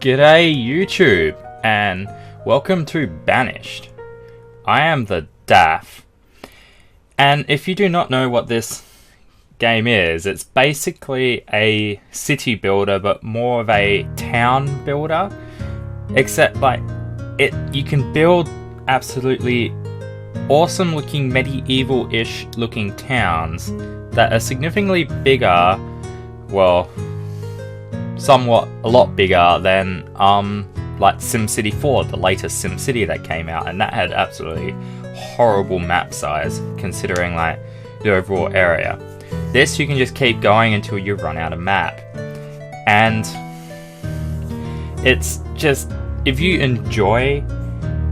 G'day YouTube, and welcome to Banished. I am the Daff, and if you do not know what this game is, it's basically a city builder, but more of a town builder. Except you can build absolutely awesome looking medieval-ish looking towns that are significantly bigger, well, somewhat a lot bigger than like SimCity 4, the latest SimCity that came out, and that had absolutely horrible map size considering like the overall area. This you can just keep going until you run out of map, and it's just, if you enjoy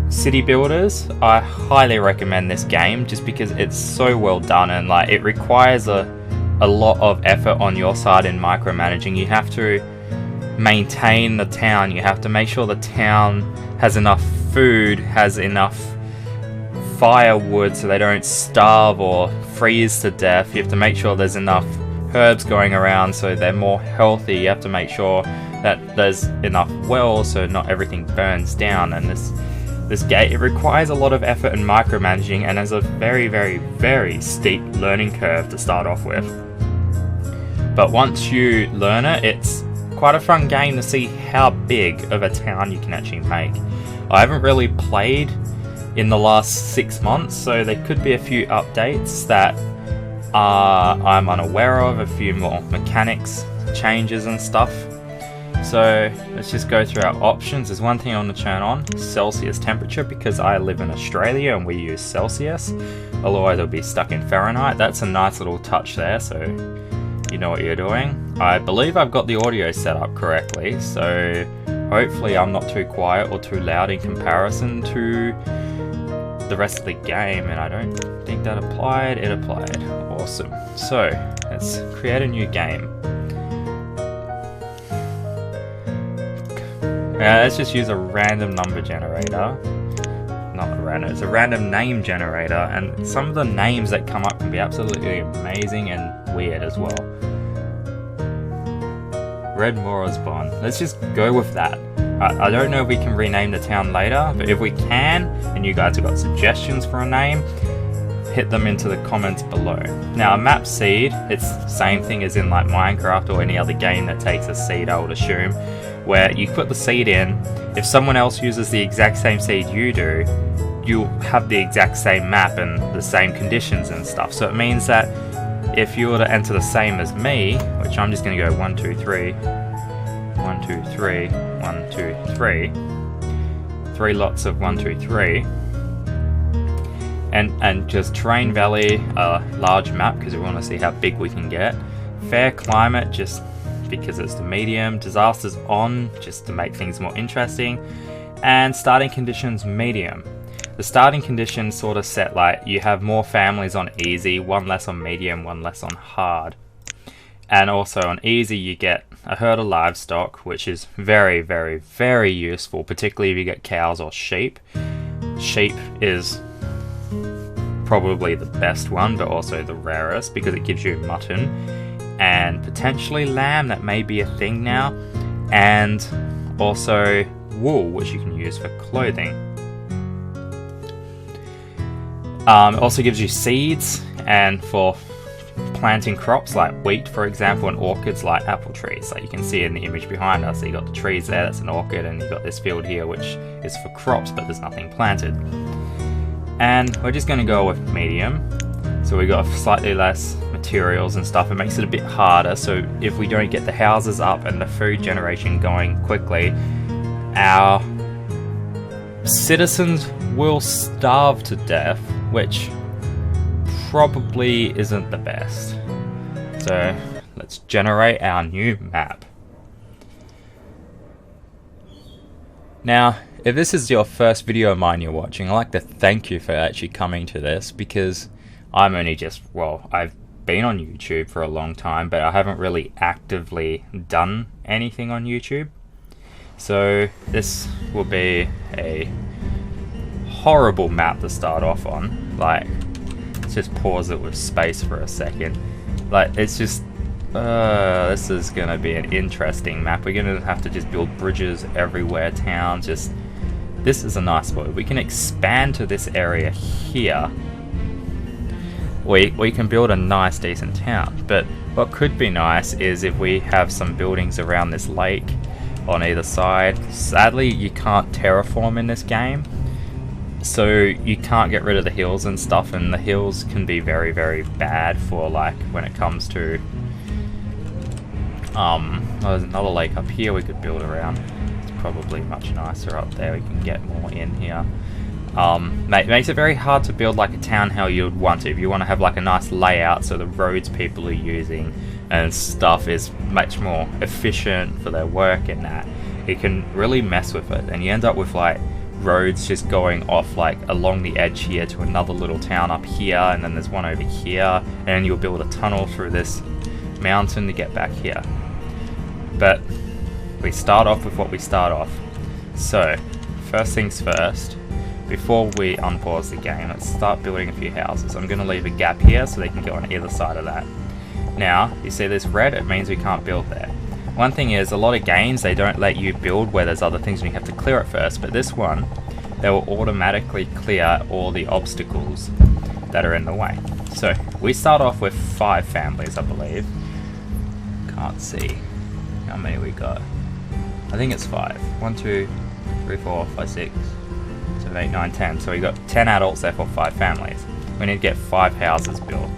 city builders, I highly recommend this game just because it's so well done, and like it requires a lot of effort on your side in micromanaging. You have to maintain the town, you have to make sure the town has enough food, has enough firewood so they don't starve or freeze to death. You have to make sure there's enough herbs going around so they're more healthy. You have to make sure that there's enough wells so not everything burns down. And this game, it requires a lot of effort and micromanaging, and has a very, very, very steep learning curve to start off with. But once you learn it, it's quite a fun game to see how big of a town you can actually make. I haven't really played in the last 6 months, so there could be a few updates that I'm unaware of, a few more mechanics changes and stuff. So let's just go through our options. There's one thing I want to turn on, Celsius temperature, because I live in Australia and we use Celsius, otherwise it'll be stuck in Fahrenheit. That's a nice little touch there, so you know what you're doing. I believe I've got the audio set up correctly, so hopefully I'm not too quiet or too loud in comparison to the rest of the game, and I don't think that applied. It applied. Awesome. So let's create a new game. Let's just use a random number generator. Not random, it's a random name generator, and some of the names that come up can be absolutely amazing and weird as well. Red Mora's Bond. Let's just go with that. I don't know if we can rename the town later, but if we can, and you guys have got suggestions for a name, hit them into the comments below. Now, a map seed, it's the same thing as in like Minecraft or any other game that takes a seed, I would assume, where you put the seed in. If someone else uses the exact same seed you do, you'll have the exact same map and the same conditions and stuff. So it means that if you were to enter the same as me, which I'm just going to go 1, 2, 3, 1, 2, 3, 1, 2, 3, 3 lots of 1, 2, 3, and just Terrain Valley, a large map because we want to see how big we can get. Fair climate, just because it's the medium. Disasters on, just to make things more interesting. And starting conditions medium. The starting conditions sort of set like you have more families on easy, one less on medium, one less on hard. And also on easy you get a herd of livestock, which is very, very, very useful, particularly if you get cows or sheep. Sheep is probably the best one, but also the rarest because it gives you mutton and potentially lamb, that may be a thing now, and also wool, which you can use for clothing. It also gives you seeds, and for planting crops like wheat, for example, and orchids like apple trees. Like you can see in the image behind us, so you got the trees there, that's an orchid, and you got this field here which is for crops, but there's nothing planted. And we're just going to go with medium, so we got slightly less materials and stuff. It makes it a bit harder, so if we don't get the houses up and the food generation going quickly, our citizens will starve to death, which probably isn't the best. So let's generate our new map. Now, if this is your first video of mine you're watching, I'd like to thank you for actually coming to this, because I'm only just, well, I've been on YouTube for a long time, but I haven't really actively done anything on YouTube. So this will be a horrible map to start off on. Like, let's just pause it with space for a second. Like, it's just This is gonna be an interesting map. We're gonna have to just build bridges everywhere, towns, just... This is a nice spot. We can expand to this area here. We can build a nice, decent town. But what could be nice is if we have some buildings around this lake on either side. Sadly, you can't terraform in this game. So you can't get rid of the hills and stuff, and the hills can be very, very bad for, like, when it comes to... there's another lake up here we could build around. It's probably much nicer up there. We can get more in here. Makes it very hard to build like a town how you'd want to. If you want to have like a nice layout so the roads people are using and stuff is much more efficient for their work and that, it can really mess with it, and you end up with like roads just going off like along the edge here to another little town up here, and then there's one over here, and you'll build a tunnel through this mountain to get back here. But we start off with what we start off. So first things first, before we unpause the game, let's start building a few houses. I'm going to leave a gap here so they can go on either side of that. Now, you see this red? It means we can't build there. One thing is, a lot of games, they don't let you build where there's other things and you have to clear it first, but this one, they will automatically clear all the obstacles that are in the way. So, we start off with 5 families, I believe. Can't see how many we got. I think it's 5. 1, 2, 3, 4, 5, 6, 7, 8, 9, 10. So we got 10 adults, therefore 5 families. We need to get 5 houses built.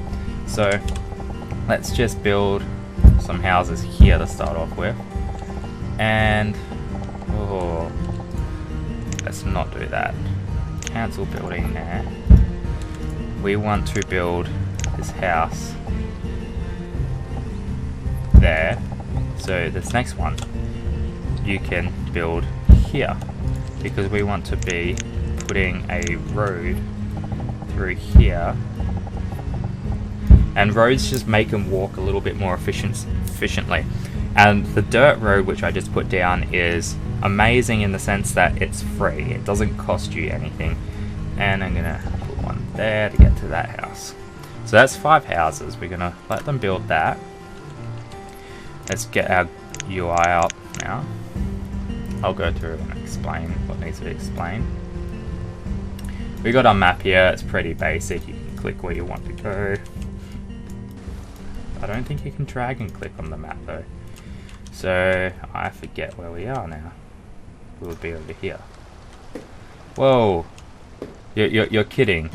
So let's just build some houses here to start off with. And let's not do that. Cancel building there. We want to build this house there. So this next one you can build here, because we want to be putting a road through here, and roads just make them walk a little bit more efficiently. And the dirt road, which I just put down, is amazing in the sense that it's free. It doesn't cost you anything. And I'm gonna put one there to get to that house. So that's 5 houses. We're gonna let them build that. Let's get our UI up now. I'll go through and explain what needs to be explained. We got our map here. It's pretty basic. You can click where you want to go. I don't think you can drag and click on the map though. So I forget where we are now. We would be over here. Whoa! You're kidding.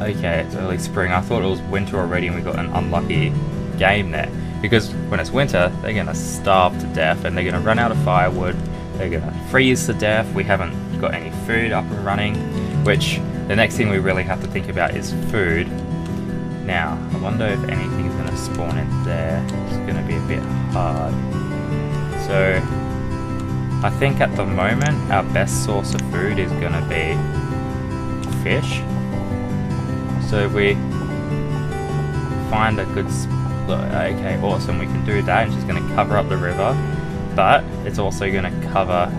Okay, it's early spring. I thought it was winter already and we got an unlucky game there. Because when it's winter, they're going to starve to death and they're going to run out of firewood. They're going to freeze to death. We haven't got any food up and running, which the next thing we really have to think about is food. Now, I wonder if anything's going to spawn in there. It's going to be a bit hard. So, I think at the moment, our best source of food is going to be fish. So if we find a good okay, awesome, we can do that, and she's going to cover up the river, but it's also going to cover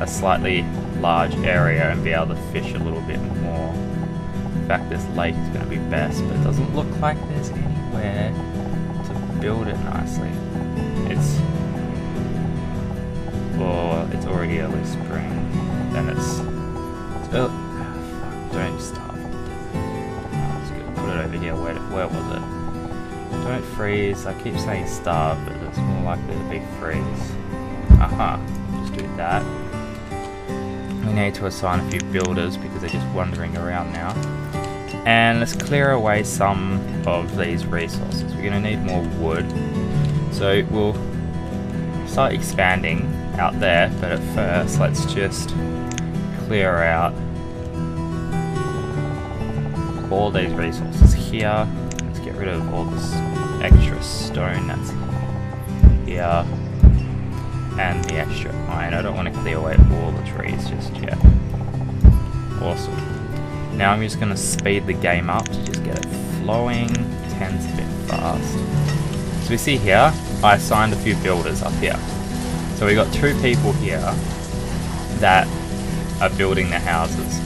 a slightly large area and be able to fish a little bit more. In fact, this lake is going to be best, but it doesn't look like there's anywhere to build it nicely. It's already early spring, and it's early, don't start. Let's put it over here. Where was it? Don't freeze. I keep saying starve, but it's more likely to be freeze. Just do that. We need to assign a few builders because they're just wandering around now. And let's clear away some of these resources. We're going to need more wood. So we'll start expanding out there, but at first let's just clear out all these resources here. Let's get rid of all this extra stone that's here and the extra iron. I don't want to clear away all the trees just yet. Awesome. Now I'm just going to speed the game up to just get it flowing. 10's a bit fast. So we see here, I assigned a few builders up here. So we got 2 people here that are building their houses.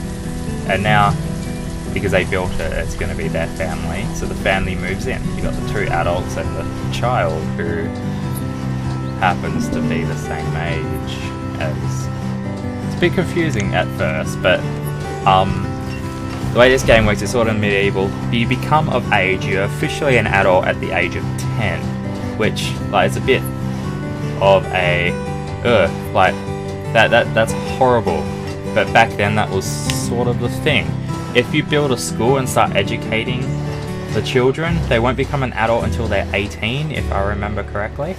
And now because they built it, it's going to be their family. So the family moves in. You got the 2 adults and the child who happens to be the same age as. It's a bit confusing at first, but the way this game works is sort of medieval. You become of age, you're officially an adult at the age of 10, which like is a bit of a like that's horrible. But back then that was sort of the thing. If you build a school and start educating the children, they won't become an adult until they're 18, if I remember correctly.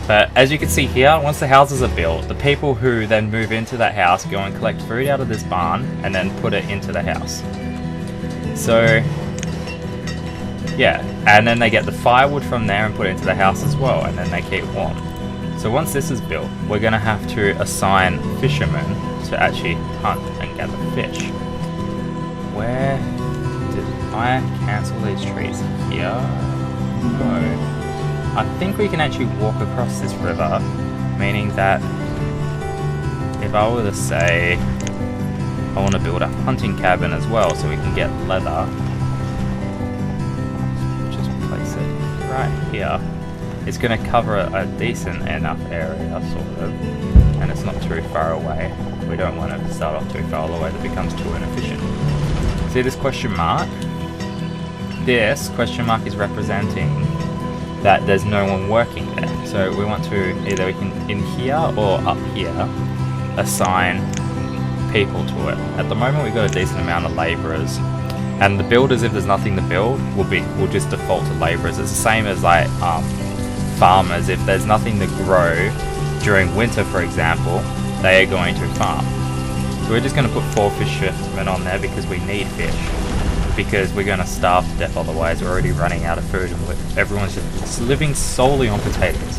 But as you can see here, once the houses are built, the people who then move into that house go and collect food out of this barn and then put it into the house. So yeah, and then they get the firewood from there and put it into the house as well, and then they keep warm. So once this is built, we're going to have to assign fishermen to actually hunt and gather fish. Where did I cancel these trees? Here? No. I think we can actually walk across this river, meaning that if I were to say I want to build a hunting cabin as well so we can get leather, just place it right here. It's going to cover a decent enough area, sort of, and it's not too far away. We don't want to start off too far away that becomes too inefficient. See this question mark? This question mark is representing that there's no one working there. So we want to, either we can, in here or up here, assign people to it. At the moment we've got a decent amount of labourers, and the builders, if there's nothing to build, will just default to labourers. It's the same as like farmers. If there's nothing to grow during winter, for example, they are going to farm. So we're just going to put 4 fishermen on there because we need fish. Because we're going to starve to death otherwise. We're already running out of food and everyone's just living solely on potatoes.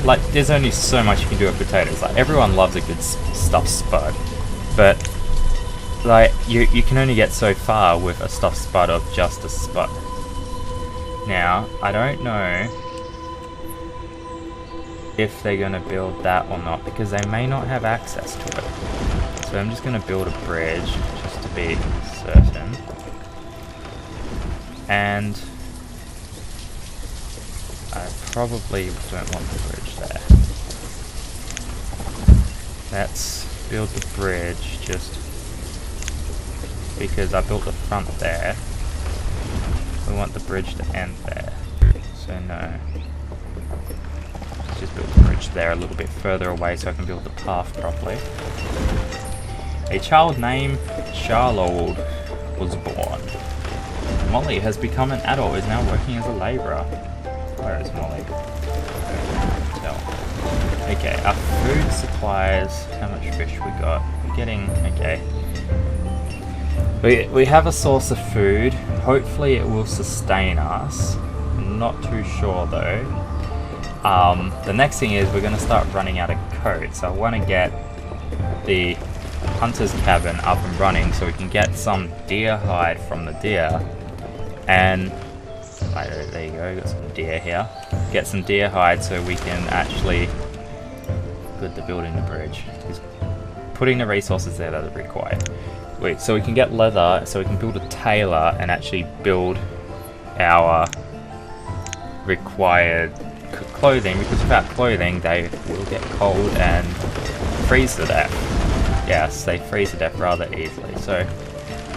Like, there's only so much you can do with potatoes. Like, everyone loves a good stuffed spud, but like you can only get so far with a stuffed spud of just a spud. Now, I don't know if they're going to build that or not, because they may not have access to it. So I'm just going to build a bridge just to be certain. And I probably don't want the bridge there. Let's build the bridge just because I built the front there. We want the bridge to end there. So no. Let's just build the bridge there a little bit further away so I can build the path properly. A child named Charlotte was born. Molly has become an adult, is now working as a labourer. Where is Molly? Tell. Okay, our food supplies, how much fish we got? We're getting, okay. We have a source of food. Hopefully it will sustain us. I'm not too sure though. The next thing is we're going to start running out of coat, so I want to get the hunter's cabin up and running so we can get some deer hide from the deer. And there you go, got some deer here. Get some deer hide so we can actually good to building the bridge. Just putting the resources there that are required. Wait, so we can get leather, so we can build a tailor and actually build our required clothing, because without clothing they will get cold and freeze to death. Yes, they freeze to death rather easily. So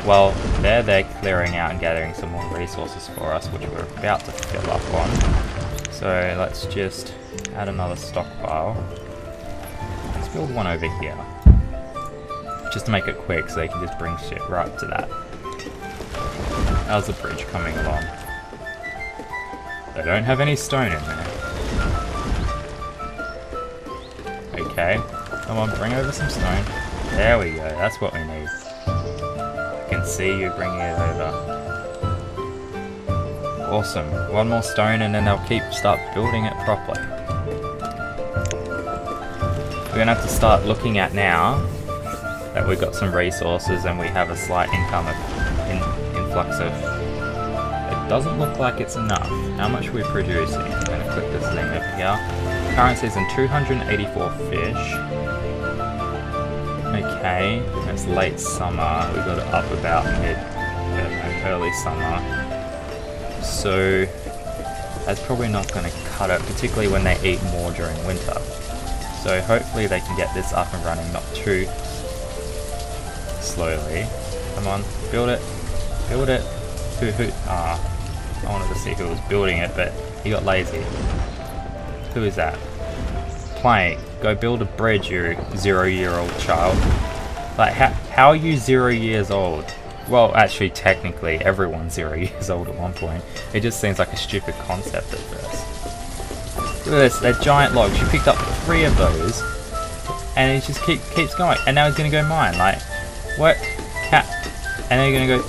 while they're clearing out and gathering some more resources for us, which we're about to fill up on. So let's just add another stockpile. Let's build one over here. Just to make it quick so they can just bring shit right to that. How's the bridge coming along? They don't have any stone in there. Okay, come on, bring over some stone. There we go, that's what we need. I can see you bringing it over. Awesome, one more stone and then they'll start building it properly. We're gonna have to start looking at now that we've got some resources and we have a slight income of influx of. It doesn't look like it's enough. How much are we producing? I'm going to click this thing over here. Currency is in 284 fish. Okay, it's late summer. We got it up about early summer. So that's probably not going to cut it, particularly when they eat more during winter. So hopefully they can get this up and running, not too slowly. Come on, build it, build it. I wanted to see who was building it, but he got lazy. Who is that? Playing. Go build a bridge, you 0-year-old child. Like, how are you 0 years old? Well, actually, technically, everyone's 0 years old at one point. It just seems like a stupid concept at first. Look at this, they're giant logs. She picked up 3 of those, and he just keeps going. And now he's gonna go mine. Like, what? And then you're gonna go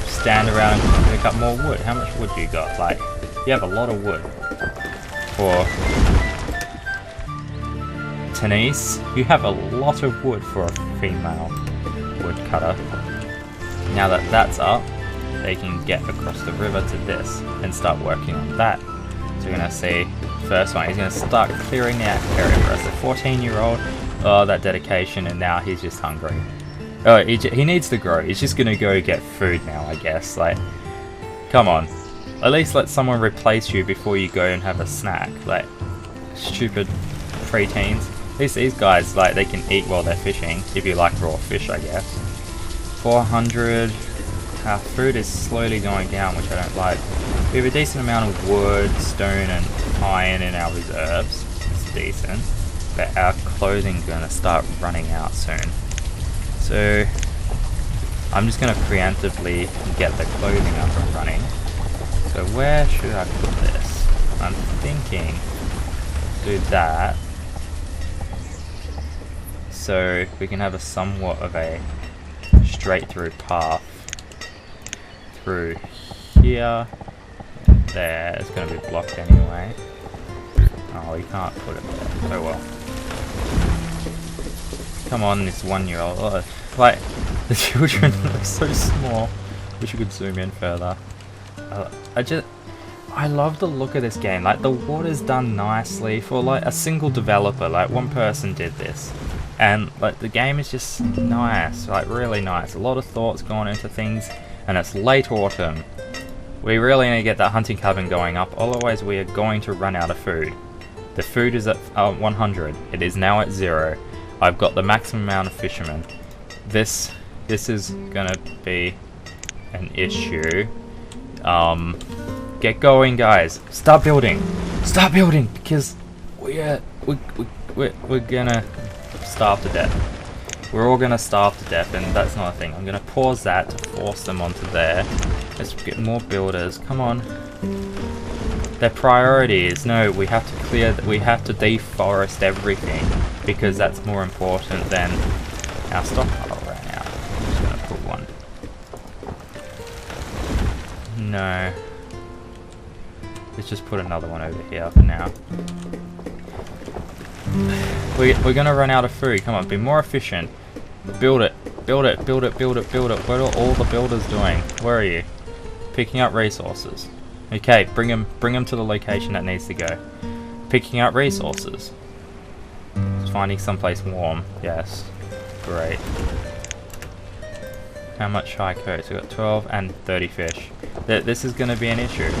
stand around and pick up more wood. How much wood do you got? Like, you have a lot of wood. For Denise, you have a lot of wood for a female woodcutter. Now that that's up, they can get across the river to this and start working on that. So we're going to see, first one, he's going to start clearing that area for us. The 14-year-old, oh, that dedication, and now he's just hungry. Oh, he needs to grow. He's just going to go get food now, I guess. Like, come on. At least let someone replace you before you go and have a snack. Like, stupid preteens. At least these guys, like, they can eat while they're fishing, if you like raw fish, I guess. 400. Our food is slowly going down, which I don't like. We have a decent amount of wood, stone, and iron in our reserves. It's decent. But our clothing's going to start running out soon. So, I'm just going to preemptively get the clothing up and running. So where should I put this? I'm thinking do that. So we can have a somewhat of a straight through path through here and there. It's going to be blocked anyway. Oh, you can't put it there. Oh well. Come on, this 1-year-old. Oh, like, the children look so small. Wish you could zoom in further. I love the look of this game. Like, the water's done nicely for like a single developer. Like, one person did this. And like the game is just nice, like really nice. A lot of thought's gone into things, and it's late autumn. We really need to get that hunting cabin going up, otherwise we are going to run out of food. The food is at 100. It is now at 0. I've got the maximum amount of fishermen. This is gonna be an issue. Get going, guys. Start building, because we're gonna starve to death. We're all gonna starve to death, and that's not a thing. I'm gonna pause that to force them onto there. Let's get more builders. Come on. Their priority is no. We have to clear. We have to deforest everything because that's more important than our stockpile right now. I'm just gonna put one. No. Let's just put another one over here for now. We're gonna run out of food. Come on, be more efficient. Build it. Build it. Build it. Build it. Build it. What are all the builders doing? Where are you? Picking up resources. Okay, bring them to the location that needs to go. Picking up resources. Finding someplace warm. Yes. Great. How much high coats? We got 12 and 30 fish. This is gonna be an issue.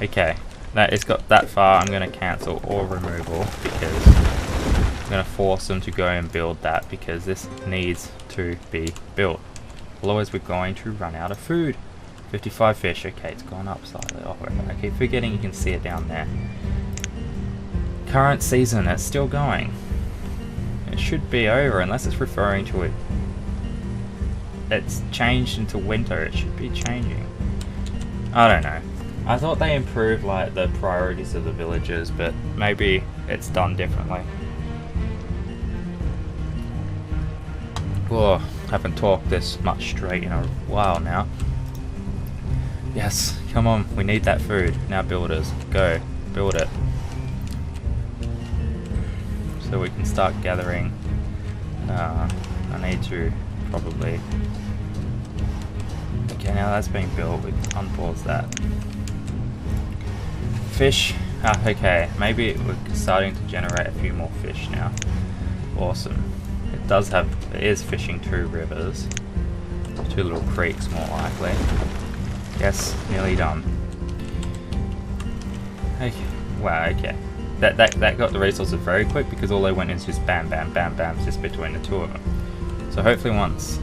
Okay. That it's got that far. I'm gonna cancel all removal because I'm going to force them to go and build that because this needs to be built. Otherwise we're going to run out of food. 55 fish. Okay, it's gone up slightly. Oh, I keep forgetting you can see it down there. Current season, it's still going. It should be over unless it's referring to it. It's changed into winter. It should be changing. I don't know. I thought they improved like the priorities of the villagers, but maybe it's done differently. Whoa, haven't talked this much straight in a while now. Yes, come on, we need that food. Now builders, go, build it. So we can start gathering. I need to probably... Okay, now that's being built, we can unpause that. Fish, okay, maybe we're starting to generate a few more fish now. Awesome. it is fishing 2 rivers. 2 little creeks, more likely. Yes, nearly done. Okay. Wow, okay. That got the resources very quick because all they went is just bam, bam, bam, bam, just between the 2 of them. So hopefully once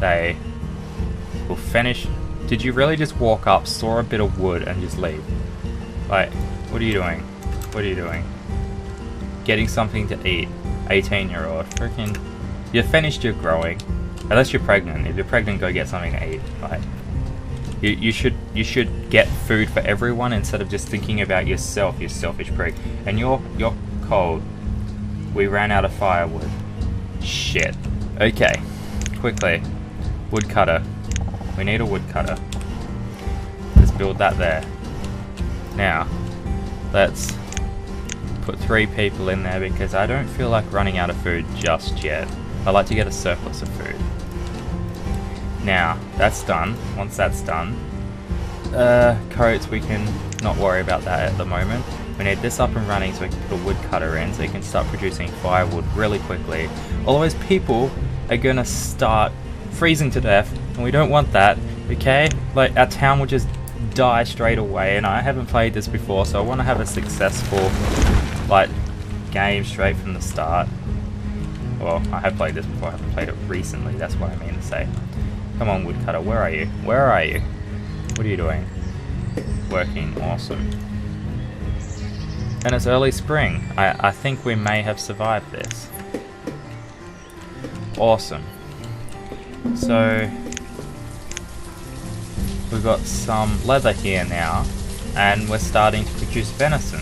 they will finish. Did you really just walk up, saw a bit of wood, and just leave? Like, what are you doing? What are you doing? Getting something to eat. 18-year-old. Freaking. You're finished your growing. Unless you're pregnant. If you're pregnant, go get something to eat. Like, you should get food for everyone instead of just thinking about yourself, you selfish prick. And you're cold. We ran out of firewood. Shit. Okay. Quickly. Woodcutter. We need a woodcutter. Let's build that there. Now, let's put 3 people in there because I don't feel like running out of food just yet. I like to get a surplus of food. Now, that's done. Once that's done, coats, we can not worry about that at the moment. We need this up and running so we can put a woodcutter in so you can start producing firewood really quickly. Otherwise, people are gonna start freezing to death, and we don't want that, okay? Like, our town will just die straight away, and I haven't played this before, so I want to have a successful, like, game straight from the start. Well, I have played this before, I haven't played it recently, that's what I mean to say. Come on, woodcutter, where are you? Where are you? What are you doing? Working, awesome. And it's early spring. I think we may have survived this. Awesome. So, we've got some leather here now, and we're starting to produce venison.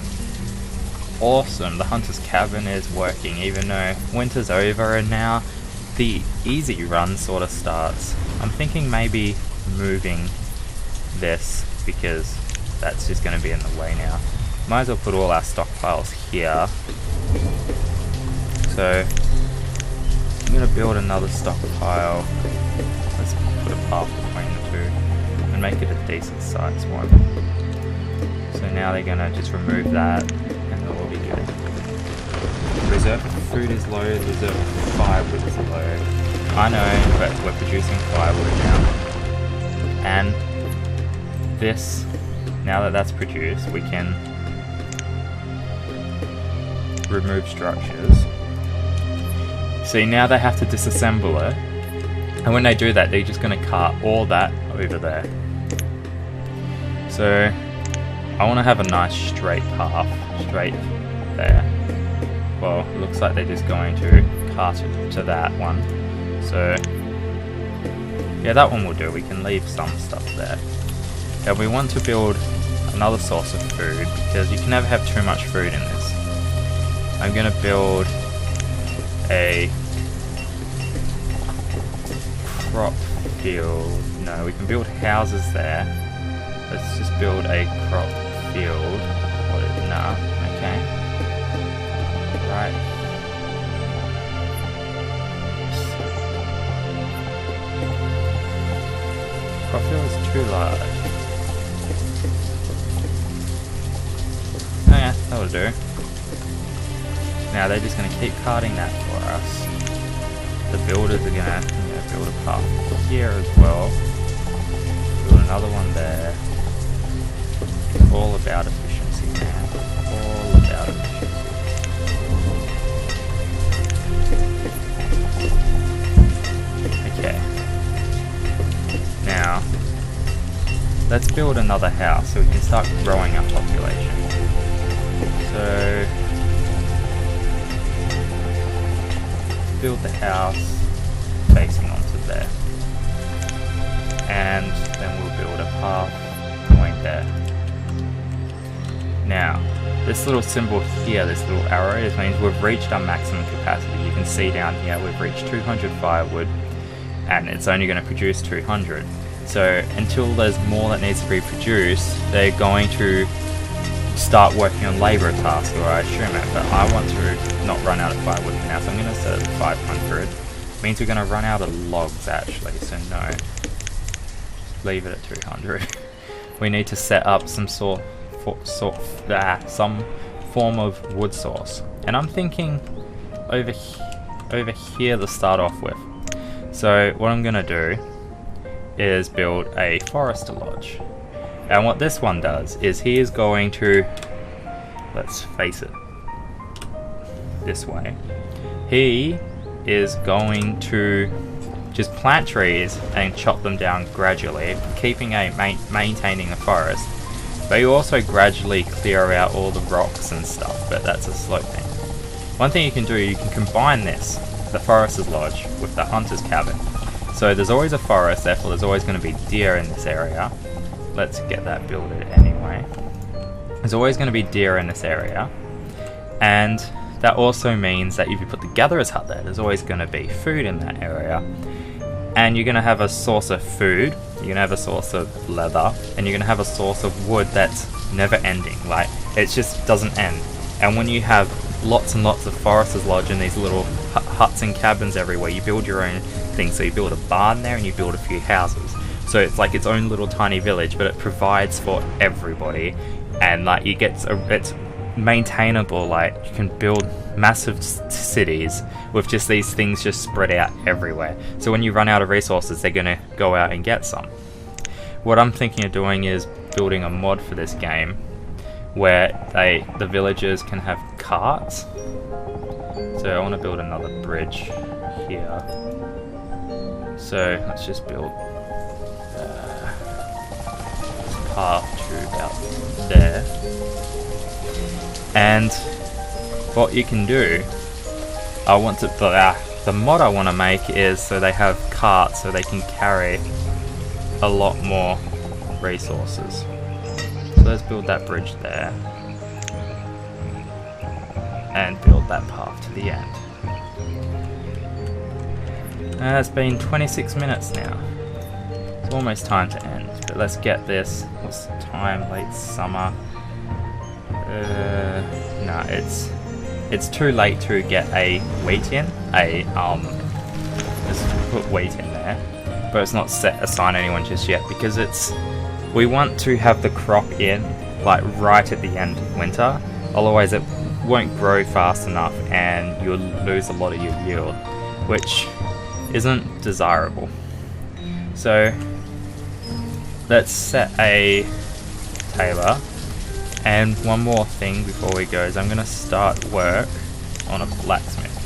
Awesome, the hunter's cabin is working even though winter's over and now the easy run sort of starts. I'm thinking maybe moving this because that's just going to be in the way now. Might as well put all our stockpiles here. So I'm going to build another stockpile. Let's put a path between the 2 and make it a decent sized one. So now they're going to just remove that and it'll all be good. Reserve for food is low, reserve for firewood is low. I know, but we're producing firewood now. And this, now that that's produced, we can remove structures. See, now they have to disassemble it. And when they do that, they're just going to cart all that over there. So, I want to have a nice straight path, straight there. Well, it looks like they're just going to cart it to that one. So, yeah, that one will do. We can leave some stuff there. Now, we want to build another source of food because you can never have too much food in this. I'm going to build a crop field. No, we can build houses there. Let's just build a crop field. What is, nah, okay. Right. Crop field is too large. Oh yeah, that'll do. Now they're just going to keep carting that for us. The builders are going to build a path here as well. Build another one there. It's all about efficiency, man. All about efficiency. Okay. Now, let's build another house so we can start growing our population. So, build the house facing onto there, and then we'll build a path going there. Now, this little symbol here, this little arrow, this means we've reached our maximum capacity. You can see down here we've reached 200 firewood and it's only going to produce 200. So until there's more that needs to be produced, they're going to start working on labour tasks, or I assume it, but I want to not run out of firewood for now, so I'm going to set it at 500. Means we're going to run out of logs actually, so no. Just leave it at 200. We need to set up some some form of wood source. And I'm thinking over here, over here to start off with. So what I'm gonna do is build a forester lodge. And what this one does is he is going to, let's face it, this way. He is going to just plant trees and chop them down gradually, maintaining the forest. But you also gradually clear out all the rocks and stuff, but that's a slow thing. One thing you can do, you can combine this, the forester's lodge, with the hunter's cabin. So there's always a forest, therefore there's always going to be deer in this area. Let's get that builded anyway. There's always going to be deer in this area, and that also means that if you put the gatherer's hut there, there's always going to be food in that area. And you're going to have a source of food, you're going to have a source of leather, and you're going to have a source of wood that's never ending. Like, it just doesn't end. And when you have lots and lots of forester's lodge and these little huts and cabins everywhere, you build your own thing. So you build a barn there and you build a few houses. So it's like its own little tiny village, but it provides for everybody. And like it's maintainable. Like, you can build massive cities with just these things just spread out everywhere. So when you run out of resources, they're gonna go out and get some. What I'm thinking of doing is building a mod for this game where the villagers can have carts. So I want to build another bridge here. So let's just build this path to about there. And what you can do, the mod I want to make is so they have carts so they can carry a lot more resources. So let's build that bridge there and build that path to the end. It's been 26 minutes now. It's almost time to end, but let's get this. What's the time? Late summer. No, it's too late to get a wheat in. Let's put wheat in there, but it's not assign anyone just yet because we want to have the crop in like right at the end of winter. Otherwise, it won't grow fast enough, and you'll lose a lot of your yield, which isn't desirable. So let's set a tailor. And one more thing before we go is I'm going to start work on a blacksmith.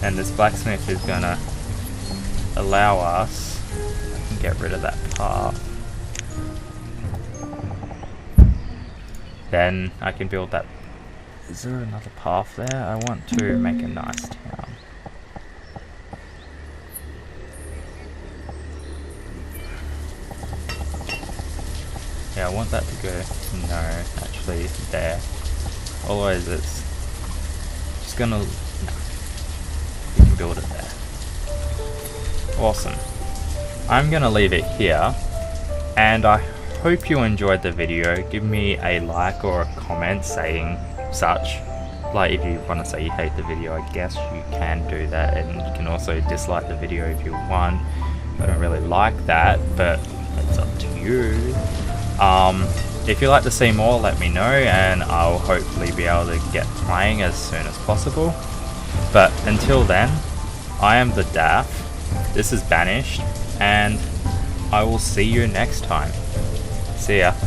And this blacksmith is going to allow us to get rid of that path. Then I can build that. Is there another path there? I want to make a nice town. Yeah, I want that to go, no, actually there. Otherwise it's just gonna, no. You can build it there. Awesome. I'm gonna leave it here, and I hope you enjoyed the video. Give me a like or a comment saying such. Like, if you want to say you hate the video, I guess you can do that, and you can also dislike the video if you want. I don't really like that, but it's up to you. If you'd like to see more, let me know, and I'll hopefully be able to get playing as soon as possible. But until then, I am the Daff, this is Banished, and I will see you next time. See ya.